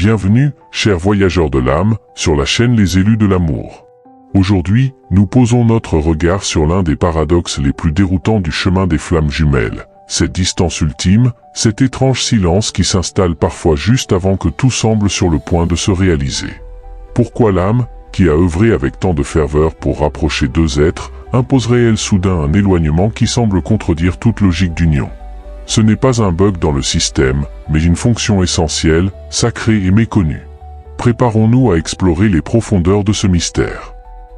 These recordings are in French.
Bienvenue, chers voyageurs de l'âme, sur la chaîne Les Élus de l'amour. Aujourd'hui, nous posons notre regard sur l'un des paradoxes les plus déroutants du chemin des flammes jumelles, cette distance ultime, cet étrange silence qui s'installe parfois juste avant que tout semble sur le point de se réaliser. Pourquoi l'âme, qui a œuvré avec tant de ferveur pour rapprocher deux êtres, imposerait-elle soudain un éloignement qui semble contredire toute logique d'union ? Ce n'est pas un bug dans le système, mais une fonction essentielle, sacrée et méconnue. Préparons-nous à explorer les profondeurs de ce mystère.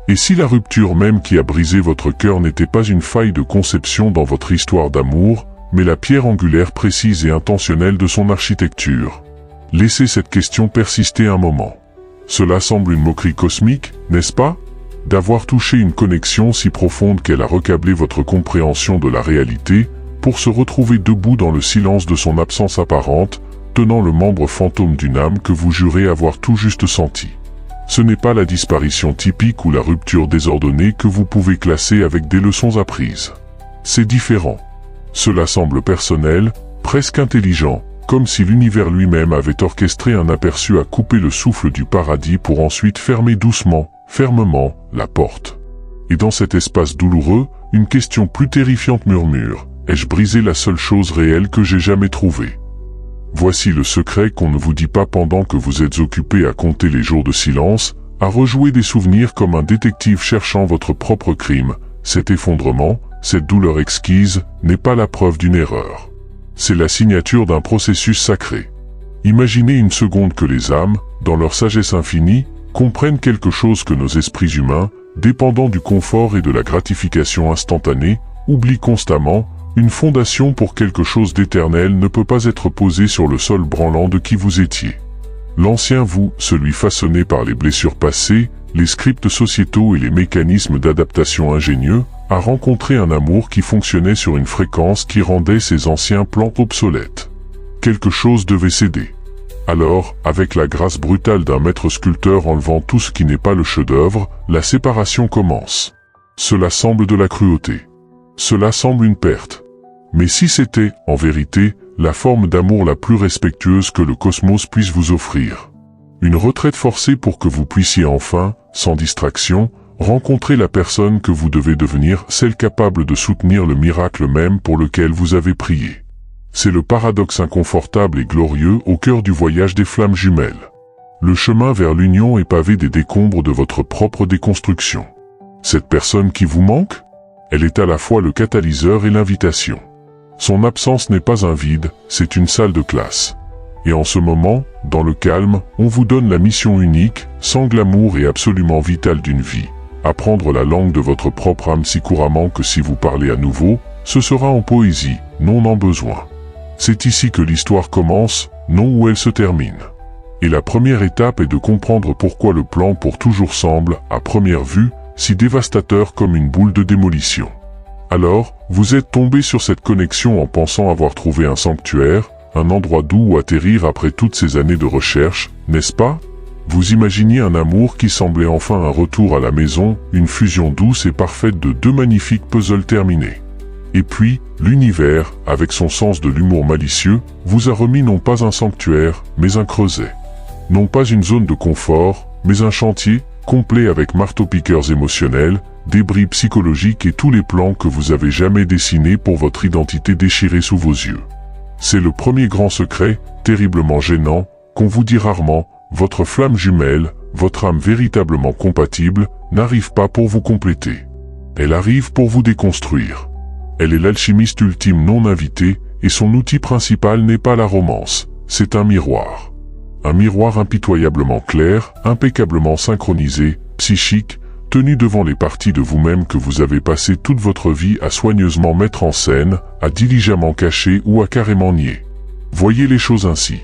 Et si la rupture même qui a brisé votre cœur n'était pas une faille de conception dans votre histoire d'amour, mais la pierre angulaire précise et intentionnelle de son architecture? Laissez cette question persister un moment. Cela semble une moquerie cosmique, n'est-ce pas? D'avoir touché une connexion si profonde qu'elle a recablé votre compréhension de la réalité, pour se retrouver debout dans le silence de son absence apparente, tenant le membre fantôme d'une âme que vous jurez avoir tout juste senti. Ce n'est pas la disparition typique ou la rupture désordonnée que vous pouvez classer avec des leçons apprises. C'est différent. Cela semble personnel, presque intelligent, comme si l'univers lui-même avait orchestré un aperçu à couper le souffle du paradis pour ensuite fermer doucement, fermement, la porte. Et dans cet espace douloureux, une question plus terrifiante murmure. Ai-je brisé la seule chose réelle que j'ai jamais trouvée? Voici le secret qu'on ne vous dit pas pendant que vous êtes occupé à compter les jours de silence, à rejouer des souvenirs comme un détective cherchant votre propre crime. Cet effondrement, cette douleur exquise, n'est pas la preuve d'une erreur. C'est la signature d'un processus sacré. Imaginez une seconde que les âmes, dans leur sagesse infinie, comprennent quelque chose que nos esprits humains, dépendant du confort et de la gratification instantanée, oublient constamment. Une fondation pour quelque chose d'éternel ne peut pas être posée sur le sol branlant de qui vous étiez. L'ancien vous, celui façonné par les blessures passées, les scripts sociétaux et les mécanismes d'adaptation ingénieux, a rencontré un amour qui fonctionnait sur une fréquence qui rendait ses anciens plans obsolètes. Quelque chose devait céder. Alors, avec la grâce brutale d'un maître sculpteur enlevant tout ce qui n'est pas le chef-d'œuvre, la séparation commence. Cela semble de la cruauté. Cela semble une perte. Mais si c'était, en vérité, la forme d'amour la plus respectueuse que le cosmos puisse vous offrir. Une retraite forcée pour que vous puissiez enfin, sans distraction, rencontrer la personne que vous devez devenir, celle capable de soutenir le miracle même pour lequel vous avez prié. C'est le paradoxe inconfortable et glorieux au cœur du voyage des flammes jumelles. Le chemin vers l'union est pavé des décombres de votre propre déconstruction. Cette personne qui vous manque? Elle est à la fois le catalyseur et l'invitation. Son absence n'est pas un vide, c'est une salle de classe. Et en ce moment, dans le calme, on vous donne la mission unique, sans glamour et absolument vitale d'une vie. Apprendre la langue de votre propre âme si couramment que si vous parlez à nouveau, ce sera en poésie, non en besoin. C'est ici que l'histoire commence, non où elle se termine. Et la première étape est de comprendre pourquoi le plan pour toujours semble, à première vue, si dévastateur comme une boule de démolition. Alors, vous êtes tombé sur cette connexion en pensant avoir trouvé un sanctuaire, un endroit doux où atterrir après toutes ces années de recherche, n'est-ce pas? Vous imaginiez un amour qui semblait enfin un retour à la maison, une fusion douce et parfaite de deux magnifiques puzzles terminés. Et puis, l'univers, avec son sens de l'humour malicieux, vous a remis non pas un sanctuaire, mais un creuset. Non pas une zone de confort, mais un chantier, complet avec marteau-piqueurs émotionnels, débris psychologiques et tous les plans que vous avez jamais dessinés pour votre identité déchirée sous vos yeux. C'est le premier grand secret, terriblement gênant, qu'on vous dit rarement, votre flamme jumelle, votre âme véritablement compatible, n'arrive pas pour vous compléter. Elle arrive pour vous déconstruire. Elle est l'alchimiste ultime non invité, et son outil principal n'est pas la romance, c'est un miroir. Un miroir impitoyablement clair, impeccablement synchronisé, psychique, tenu devant les parties de vous-même que vous avez passé toute votre vie à soigneusement mettre en scène, à diligemment cacher ou à carrément nier. Voyez les choses ainsi.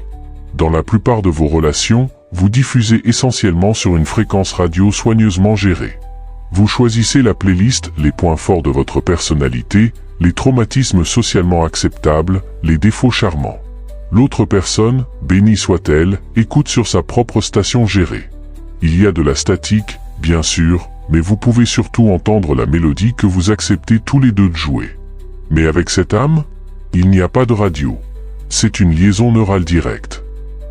Dans la plupart de vos relations, vous diffusez essentiellement sur une fréquence radio soigneusement gérée. Vous choisissez la playlist, les points forts de votre personnalité, les traumatismes socialement acceptables, les défauts charmants. L'autre personne, bénie soit-elle, écoute sur sa propre station gérée. Il y a de la statique, bien sûr, mais vous pouvez surtout entendre la mélodie que vous acceptez tous les deux de jouer. Mais avec cette âme, il n'y a pas de radio. C'est une liaison neurale directe.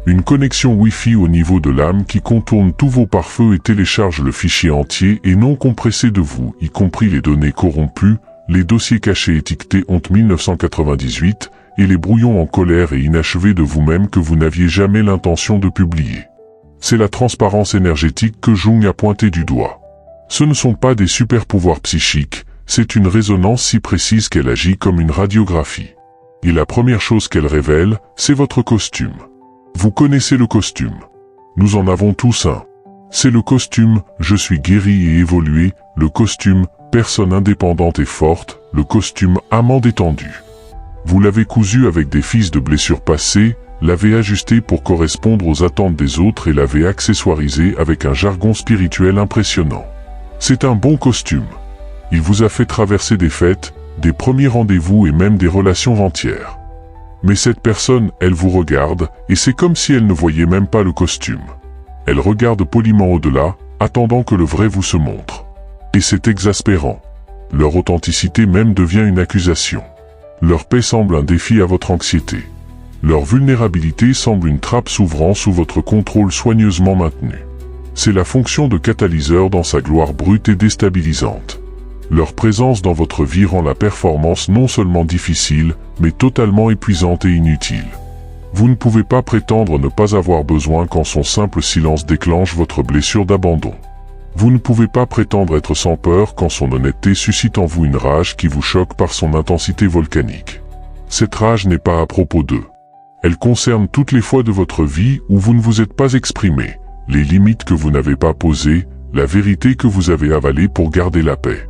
Une connexion Wi-Fi au niveau de l'âme qui contourne tous vos pare-feux et télécharge le fichier entier et non compressé de vous, y compris les données corrompues, les dossiers cachés étiquetés honte 1998 et les brouillons en colère et inachevés de vous-même que vous n'aviez jamais l'intention de publier. C'est la transparence énergétique que Jung a pointé du doigt. Ce ne sont pas des super-pouvoirs psychiques, c'est une résonance si précise qu'elle agit comme une radiographie. Et la première chose qu'elle révèle, c'est votre costume. Vous connaissez le costume. Nous en avons tous un. C'est le costume « Je suis guéri et évolué », le costume « Personne indépendante et forte », le costume « Amant détendu ». Vous l'avez cousu avec des fils de blessures passées, l'avez ajusté pour correspondre aux attentes des autres et l'avez accessoirisé avec un jargon spirituel impressionnant. C'est un bon costume. Il vous a fait traverser des fêtes, des premiers rendez-vous et même des relations entières. Mais cette personne, elle vous regarde, et c'est comme si elle ne voyait même pas le costume. Elle regarde poliment au-delà, attendant que le vrai vous se montre. Et c'est exaspérant. Leur authenticité même devient une accusation. Leur paix semble un défi à votre anxiété. Leur vulnérabilité semble une trappe s'ouvrant sous votre contrôle soigneusement maintenu. C'est la fonction de catalyseur dans sa gloire brute et déstabilisante. Leur présence dans votre vie rend la performance non seulement difficile, mais totalement épuisante et inutile. Vous ne pouvez pas prétendre ne pas avoir besoin quand son simple silence déclenche votre blessure d'abandon. Vous ne pouvez pas prétendre être sans peur quand son honnêteté suscite en vous une rage qui vous choque par son intensité volcanique. Cette rage n'est pas à propos d'eux. Elle concerne toutes les fois de votre vie où vous ne vous êtes pas exprimé, les limites que vous n'avez pas posées, la vérité que vous avez avalée pour garder la paix.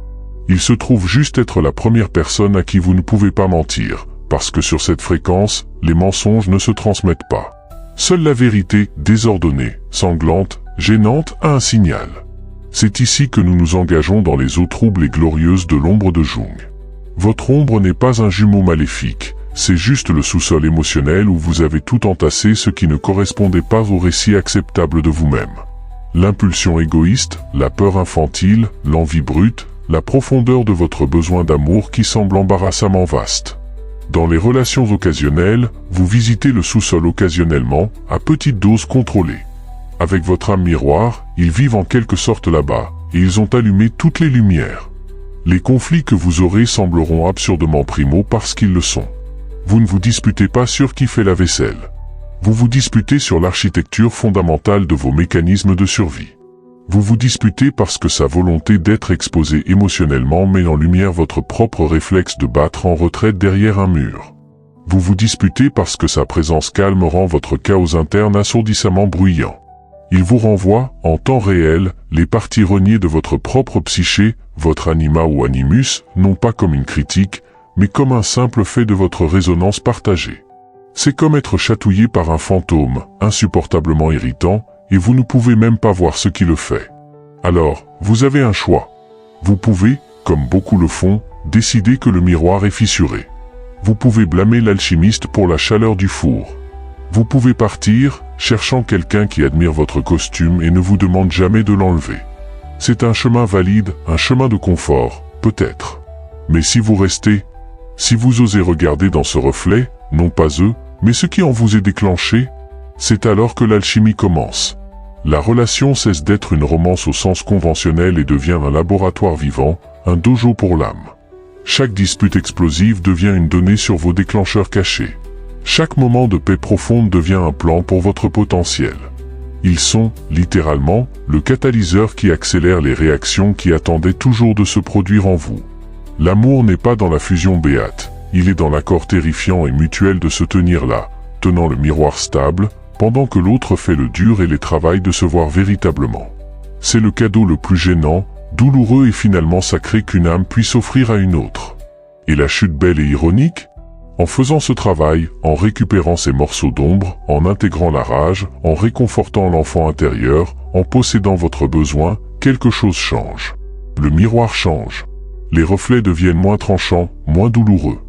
Il se trouve juste être la première personne à qui vous ne pouvez pas mentir, parce que sur cette fréquence, les mensonges ne se transmettent pas. Seule la vérité, désordonnée, sanglante, gênante, a un signal. C'est ici que nous nous engageons dans les eaux troubles et glorieuses de l'ombre de Jung. Votre ombre n'est pas un jumeau maléfique, c'est juste le sous-sol émotionnel où vous avez tout entassé ce qui ne correspondait pas au récit acceptable de vous-même. L'impulsion égoïste, la peur infantile, l'envie brute, la profondeur de votre besoin d'amour qui semble embarrassamment vaste. Dans les relations occasionnelles, vous visitez le sous-sol occasionnellement, à petite dose contrôlée. Avec votre âme miroir, ils vivent en quelque sorte là-bas, et ils ont allumé toutes les lumières. Les conflits que vous aurez sembleront absurdement primaux parce qu'ils le sont. Vous ne vous disputez pas sur qui fait la vaisselle. Vous vous disputez sur l'architecture fondamentale de vos mécanismes de survie. Vous vous disputez parce que sa volonté d'être exposé émotionnellement met en lumière votre propre réflexe de battre en retraite derrière un mur. Vous vous disputez parce que sa présence calme rend votre chaos interne assourdissamment bruyant. Il vous renvoie, en temps réel, les parties reniées de votre propre psyché, votre anima ou animus, non pas comme une critique, mais comme un simple fait de votre résonance partagée. C'est comme être chatouillé par un fantôme, insupportablement irritant, et vous ne pouvez même pas voir ce qui le fait. Alors, vous avez un choix. Vous pouvez, comme beaucoup le font, décider que le miroir est fissuré. Vous pouvez blâmer l'alchimiste pour la chaleur du four. Vous pouvez partir, cherchant quelqu'un qui admire votre costume et ne vous demande jamais de l'enlever. C'est un chemin valide, un chemin de confort, peut-être. Mais si vous restez, si vous osez regarder dans ce reflet, non pas eux, mais ce qui en vous est déclenché, c'est alors que l'alchimie commence. La relation cesse d'être une romance au sens conventionnel et devient un laboratoire vivant, un dojo pour l'âme. Chaque dispute explosive devient une donnée sur vos déclencheurs cachés. Chaque moment de paix profonde devient un plan pour votre potentiel. Ils sont, littéralement, le catalyseur qui accélère les réactions qui attendaient toujours de se produire en vous. L'amour n'est pas dans la fusion béate, il est dans l'accord terrifiant et mutuel de se tenir là, tenant le miroir stable, pendant que l'autre fait le dur et les travaille de se voir véritablement. C'est le cadeau le plus gênant, douloureux et finalement sacré qu'une âme puisse offrir à une autre. Et la chute belle et ironique ? En faisant ce travail, en récupérant ces morceaux d'ombre, en intégrant la rage, en réconfortant l'enfant intérieur, en possédant votre besoin, quelque chose change. Le miroir change. Les reflets deviennent moins tranchants, moins douloureux.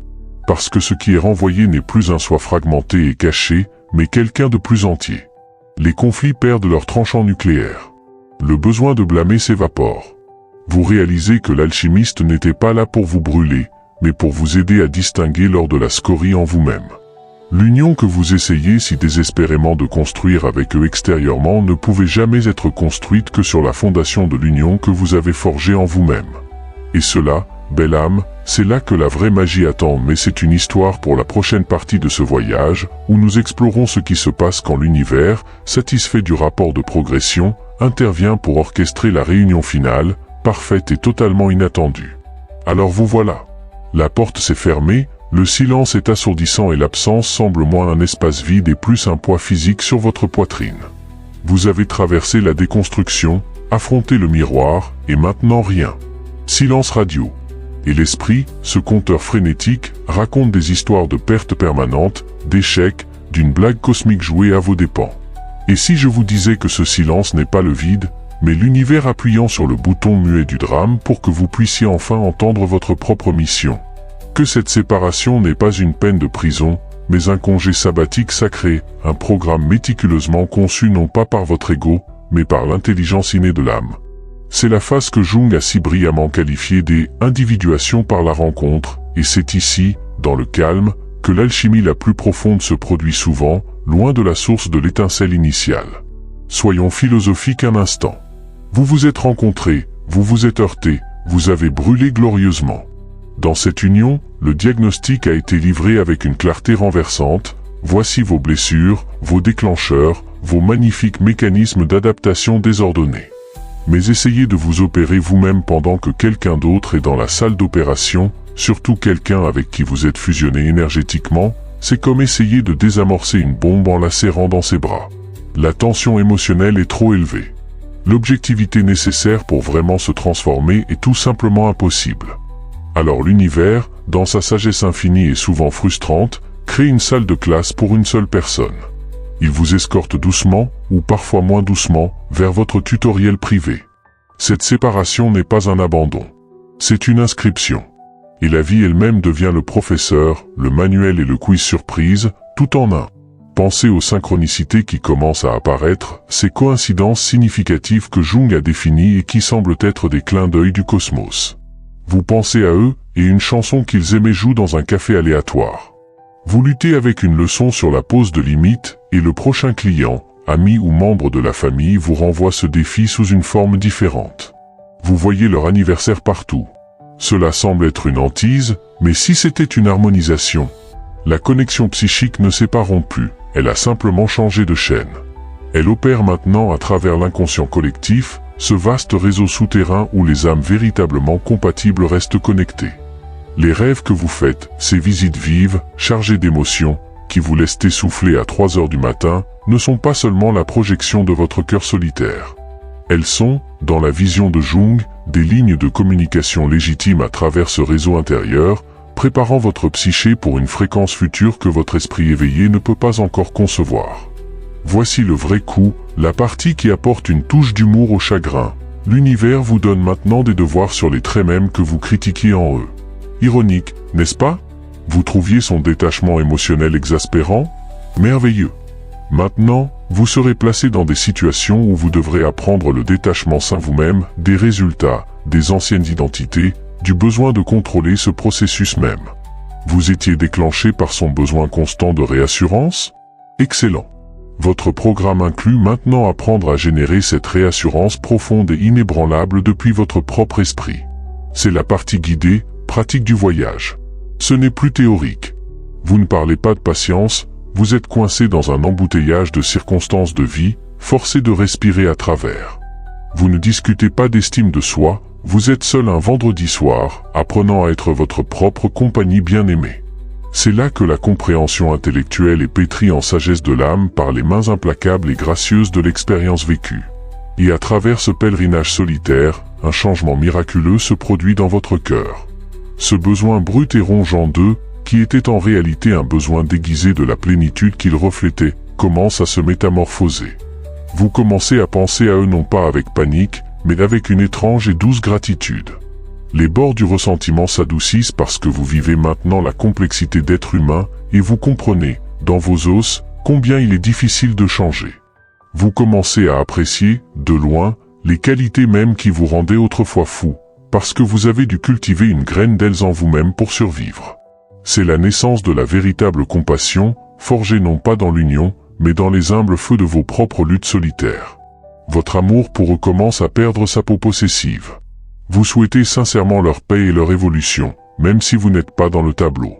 Parce que ce qui est renvoyé n'est plus un soi fragmenté et caché, mais quelqu'un de plus entier. Les conflits perdent leur tranchant nucléaire. Le besoin de blâmer s'évapore. Vous réalisez que l'alchimiste n'était pas là pour vous brûler, mais pour vous aider à distinguer lors de la scorie en vous-même. L'union que vous essayez si désespérément de construire avec eux extérieurement ne pouvait jamais être construite que sur la fondation de l'union que vous avez forgée en vous-même. Et cela, belle âme, c'est là que la vraie magie attend, mais c'est une histoire pour la prochaine partie de ce voyage, où nous explorons ce qui se passe quand l'univers, satisfait du rapport de progression, intervient pour orchestrer la réunion finale, parfaite et totalement inattendue. Alors vous voilà. La porte s'est fermée, le silence est assourdissant et l'absence semble moins un espace vide et plus un poids physique sur votre poitrine. Vous avez traversé la déconstruction, affronté le miroir, et maintenant rien. Silence radio. Et l'esprit, ce conteur frénétique, raconte des histoires de pertes permanentes, d'échecs, d'une blague cosmique jouée à vos dépens. Et si je vous disais que ce silence n'est pas le vide, mais l'univers appuyant sur le bouton muet du drame pour que vous puissiez enfin entendre votre propre mission. Que cette séparation n'est pas une peine de prison, mais un congé sabbatique sacré, un programme méticuleusement conçu non pas par votre ego, mais par l'intelligence innée de l'âme. C'est la phase que Jung a si brillamment qualifiée des « individuations par la rencontre », et c'est ici, dans le calme, que l'alchimie la plus profonde se produit souvent, loin de la source de l'étincelle initiale. Soyons philosophiques un instant. Vous vous êtes rencontrés, vous vous êtes heurtés, vous avez brûlé glorieusement. Dans cette union, le diagnostic a été livré avec une clarté renversante. Voici vos blessures, vos déclencheurs, vos magnifiques mécanismes d'adaptation désordonnés. Mais essayez de vous opérer vous-même pendant que quelqu'un d'autre est dans la salle d'opération, surtout quelqu'un avec qui vous êtes fusionné énergétiquement, c'est comme essayer de désamorcer une bombe en la serrant dans ses bras. La tension émotionnelle est trop élevée. L'objectivité nécessaire pour vraiment se transformer est tout simplement impossible. Alors l'univers, dans sa sagesse infinie et souvent frustrante, crée une salle de classe pour une seule personne. Il vous escorte doucement, ou parfois moins doucement, vers votre tutoriel privé. Cette séparation n'est pas un abandon. C'est une inscription. Et la vie elle-même devient le professeur, le manuel et le quiz surprise, tout en un. Pensez aux synchronicités qui commencent à apparaître, ces coïncidences significatives que Jung a définies et qui semblent être des clins d'œil du cosmos. Vous pensez à eux, et une chanson qu'ils aimaient joue dans un café aléatoire. Vous luttez avec une leçon sur la pose de limite, et le prochain client, ami ou membre de la famille vous renvoie ce défi sous une forme différente. Vous voyez leur anniversaire partout. Cela semble être une hantise, mais si c'était une harmonisation, la connexion psychique ne s'est pas rompue, elle a simplement changé de chaîne. Elle opère maintenant à travers l'inconscient collectif, ce vaste réseau souterrain où les âmes véritablement compatibles restent connectées. Les rêves que vous faites, ces visites vives, chargées d'émotions, qui vous laissent essouffler à 3 heures du matin, ne sont pas seulement la projection de votre cœur solitaire. Elles sont, dans la vision de Jung, des lignes de communication légitimes à travers ce réseau intérieur, préparant votre psyché pour une fréquence future que votre esprit éveillé ne peut pas encore concevoir. Voici le vrai coup, la partie qui apporte une touche d'humour au chagrin. L'univers vous donne maintenant des devoirs sur les traits mêmes que vous critiquiez en eux. Ironique, n'est-ce pas? Vous trouviez son détachement émotionnel exaspérant? Merveilleux. Maintenant, vous serez placé dans des situations où vous devrez apprendre le détachement sain vous-même, des résultats, des anciennes identités, du besoin de contrôler ce processus même. Vous étiez déclenché par son besoin constant de réassurance? Excellent. Votre programme inclut maintenant apprendre à générer cette réassurance profonde et inébranlable depuis votre propre esprit. C'est la partie guidée, pratique du voyage. Ce n'est plus théorique. Vous ne parlez pas de patience, vous êtes coincé dans un embouteillage de circonstances de vie, forcé de respirer à travers. Vous ne discutez pas d'estime de soi, vous êtes seul un vendredi soir, apprenant à être votre propre compagnie bien-aimée. C'est là que la compréhension intellectuelle est pétrie en sagesse de l'âme par les mains implacables et gracieuses de l'expérience vécue. Et à travers ce pèlerinage solitaire, un changement miraculeux se produit dans votre cœur. Ce besoin brut et rongeant d'eux, qui était en réalité un besoin déguisé de la plénitude qu'il reflétait, commence à se métamorphoser. Vous commencez à penser à eux non pas avec panique, mais avec une étrange et douce gratitude. Les bords du ressentiment s'adoucissent parce que vous vivez maintenant la complexité d'être humain, et vous comprenez, dans vos os, combien il est difficile de changer. Vous commencez à apprécier, de loin, les qualités mêmes qui vous rendaient autrefois fou, parce que vous avez dû cultiver une graine d'elles en vous-même pour survivre. C'est la naissance de la véritable compassion, forgés non pas dans l'union, mais dans les humbles feux de vos propres luttes solitaires. Votre amour pour eux commence à perdre sa peau possessive. Vous souhaitez sincèrement leur paix et leur évolution, même si vous n'êtes pas dans le tableau.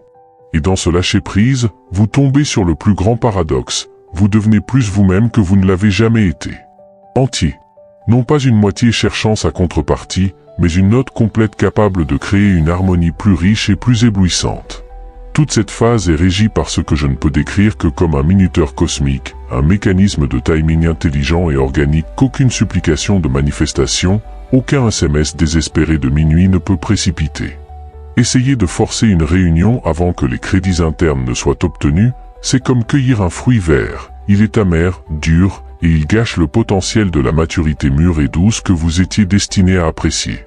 Et dans ce lâcher-prise, vous tombez sur le plus grand paradoxe, vous devenez plus vous-même que vous ne l'avez jamais été. Entier. Non pas une moitié cherchant sa contrepartie, mais une note complète capable de créer une harmonie plus riche et plus éblouissante. Toute cette phase est régie par ce que je ne peux décrire que comme un minuteur cosmique, un mécanisme de timing intelligent et organique qu'aucune supplication de manifestation, aucun SMS désespéré de minuit ne peut précipiter. Essayer de forcer une réunion avant que les crédits internes ne soient obtenus, c'est comme cueillir un fruit vert. Il est amer, dur, et il gâche le potentiel de la maturité mûre et douce que vous étiez destiné à apprécier.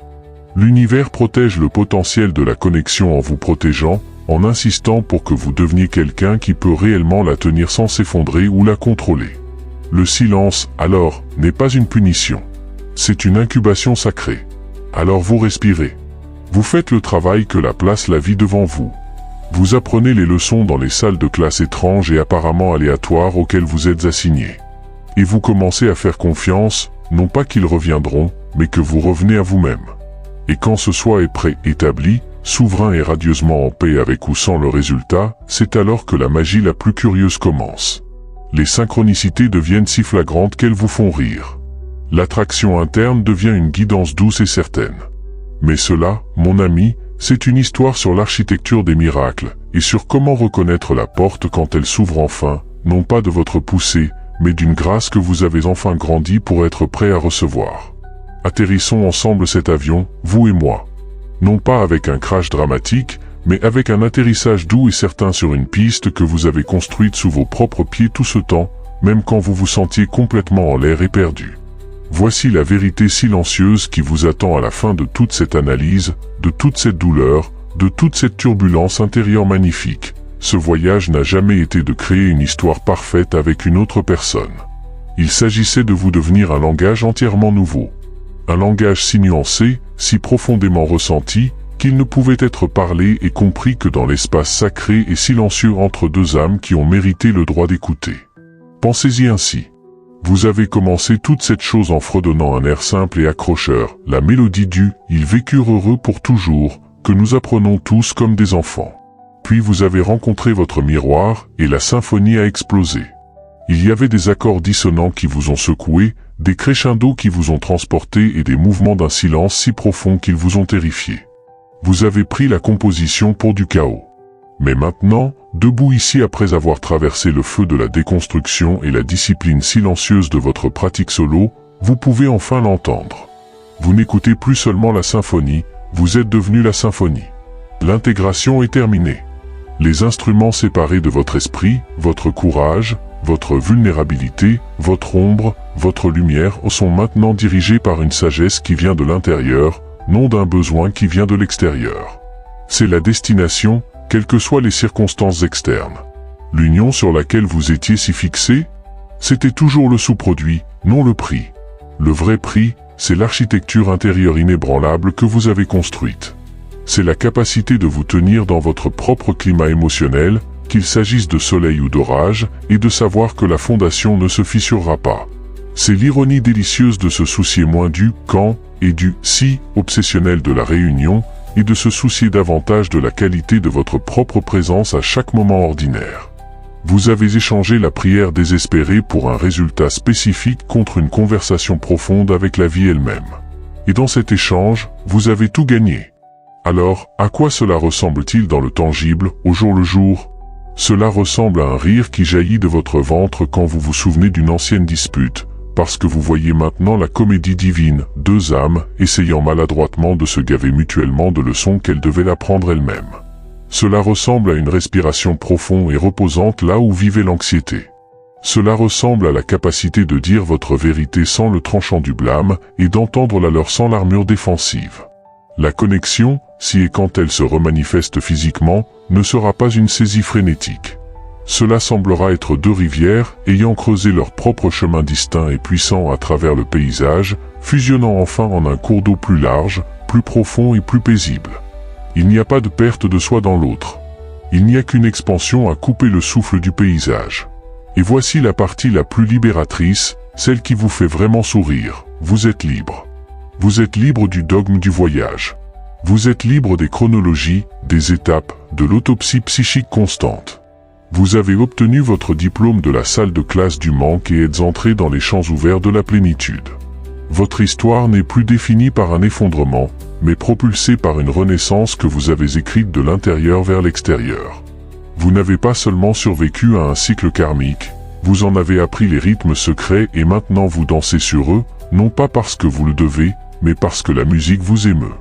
L'univers protège le potentiel de la connexion en vous protégeant, en insistant pour que vous deveniez quelqu'un qui peut réellement la tenir sans s'effondrer ou la contrôler. Le silence, alors, n'est pas une punition. C'est une incubation sacrée. Alors vous respirez. Vous faites le travail que la place la vie devant vous. Vous apprenez les leçons dans les salles de classe étranges et apparemment aléatoires auxquelles vous êtes assigné. Et vous commencez à faire confiance, non pas qu'ils reviendront, mais que vous revenez à vous-même. Et quand ce soi est prêt, établi, souverain et radieusement en paix avec ou sans le résultat, c'est alors que la magie la plus curieuse commence. Les synchronicités deviennent si flagrantes qu'elles vous font rire. L'attraction interne devient une guidance douce et certaine. Mais cela, mon ami, c'est une histoire sur l'architecture des miracles, et sur comment reconnaître la porte quand elle s'ouvre enfin, non pas de votre poussée, mais d'une grâce que vous avez enfin grandi pour être prêt à recevoir. Atterrissons ensemble cet avion, vous et moi. Non pas avec un crash dramatique, mais avec un atterrissage doux et certain sur une piste que vous avez construite sous vos propres pieds tout ce temps, même quand vous vous sentiez complètement en l'air et perdu. Voici la vérité silencieuse qui vous attend à la fin de toute cette analyse, de toute cette douleur, de toute cette turbulence intérieure magnifique. Ce voyage n'a jamais été de créer une histoire parfaite avec une autre personne. Il s'agissait de vous devenir un langage entièrement nouveau. Un langage si nuancé, si profondément ressenti, qu'il ne pouvait être parlé et compris que dans l'espace sacré et silencieux entre deux âmes qui ont mérité le droit d'écouter. Pensez-y ainsi. Vous avez commencé toute cette chose en fredonnant un air simple et accrocheur, la mélodie du « Ils vécurent heureux pour toujours » que nous apprenons tous comme des enfants. Puis vous avez rencontré votre miroir et la symphonie a explosé. Il y avait des accords dissonants qui vous ont secoué, des crescendos qui vous ont transporté et des mouvements d'un silence si profond qu'ils vous ont terrifié. Vous avez pris la composition pour du chaos. Mais maintenant, debout ici après avoir traversé le feu de la déconstruction et la discipline silencieuse de votre pratique solo, vous pouvez enfin l'entendre. Vous n'écoutez plus seulement la symphonie, vous êtes devenu la symphonie. L'intégration est terminée. Les instruments séparés de votre esprit, votre courage, votre vulnérabilité, votre ombre, votre lumière sont maintenant dirigés par une sagesse qui vient de l'intérieur, non d'un besoin qui vient de l'extérieur. C'est la destination, quelles que soient les circonstances externes. L'union sur laquelle vous étiez si fixé, c'était toujours le sous-produit, non le prix. Le vrai prix, c'est l'architecture intérieure inébranlable que vous avez construite. C'est la capacité de vous tenir dans votre propre climat émotionnel, qu'il s'agisse de soleil ou d'orage, et de savoir que la fondation ne se fissurera pas. C'est l'ironie délicieuse de se soucier moins du « quand » et du « si » obsessionnel de la réunion, et de se soucier davantage de la qualité de votre propre présence à chaque moment ordinaire. Vous avez échangé la prière désespérée pour un résultat spécifique contre une conversation profonde avec la vie elle-même. Et dans cet échange, vous avez tout gagné. Alors, à quoi cela ressemble-t-il dans le tangible, au jour le jour? Cela ressemble à un rire qui jaillit de votre ventre quand vous vous souvenez d'une ancienne dispute, parce que vous voyez maintenant la comédie divine, deux âmes, essayant maladroitement de se gaver mutuellement de leçons qu'elles devaient apprendre elles-mêmes. Cela ressemble à une respiration profonde et reposante là où vivait l'anxiété. Cela ressemble à la capacité de dire votre vérité sans le tranchant du blâme et d'entendre la leur sans l'armure défensive. La connexion, si et quand elle se remanifeste physiquement, ne sera pas une saisie frénétique. Cela semblera être deux rivières ayant creusé leur propre chemin distinct et puissant à travers le paysage, fusionnant enfin en un cours d'eau plus large, plus profond et plus paisible. Il n'y a pas de perte de soi dans l'autre. Il n'y a qu'une expansion à couper le souffle du paysage. Et voici la partie la plus libératrice, celle qui vous fait vraiment sourire. Vous êtes libre. Vous êtes libre du dogme du voyage. Vous êtes libre des chronologies, des étapes, de l'autopsie psychique constante. Vous avez obtenu votre diplôme de la salle de classe du manque et êtes entré dans les champs ouverts de la plénitude. Votre histoire n'est plus définie par un effondrement, mais propulsée par une renaissance que vous avez écrite de l'intérieur vers l'extérieur. Vous n'avez pas seulement survécu à un cycle karmique, vous en avez appris les rythmes secrets et maintenant vous dansez sur eux, non pas parce que vous le devez, mais parce que la musique vous émeut.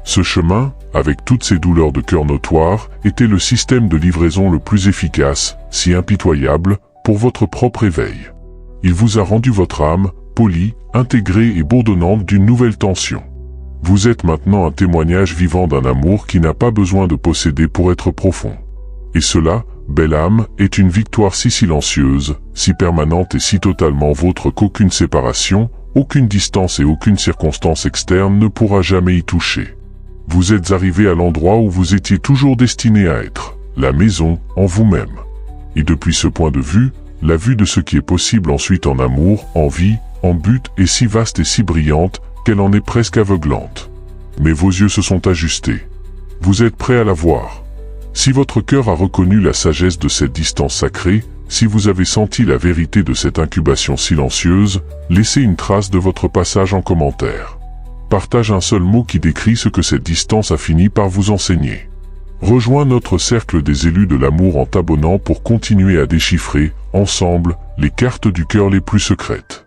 Ce chemin, avec toutes ses douleurs de cœur notoires, était le système de livraison le plus efficace, si impitoyable, pour votre propre éveil. Il vous a rendu votre âme, polie, intégrée et bourdonnante d'une nouvelle tension. Vous êtes maintenant un témoignage vivant d'un amour qui n'a pas besoin de posséder pour être profond. Et cela, belle âme, est une victoire si silencieuse, si permanente et si totalement vôtre qu'aucune séparation, aucune distance et aucune circonstance externe ne pourra jamais y toucher. Vous êtes arrivé à l'endroit où vous étiez toujours destiné à être, la maison, en vous-même. Et depuis ce point de vue, la vue de ce qui est possible ensuite en amour, en vie, en but est si vaste et si brillante, qu'elle en est presque aveuglante. Mais vos yeux se sont ajustés. Vous êtes prêt à la voir. Si votre cœur a reconnu la sagesse de cette distance sacrée, si vous avez senti la vérité de cette incubation silencieuse, laissez une trace de votre passage en commentaire. Partage un seul mot qui décrit ce que cette distance a fini par vous enseigner. Rejoins notre cercle des élus de l'amour en t'abonnant pour continuer à déchiffrer, ensemble, les cartes du cœur les plus secrètes.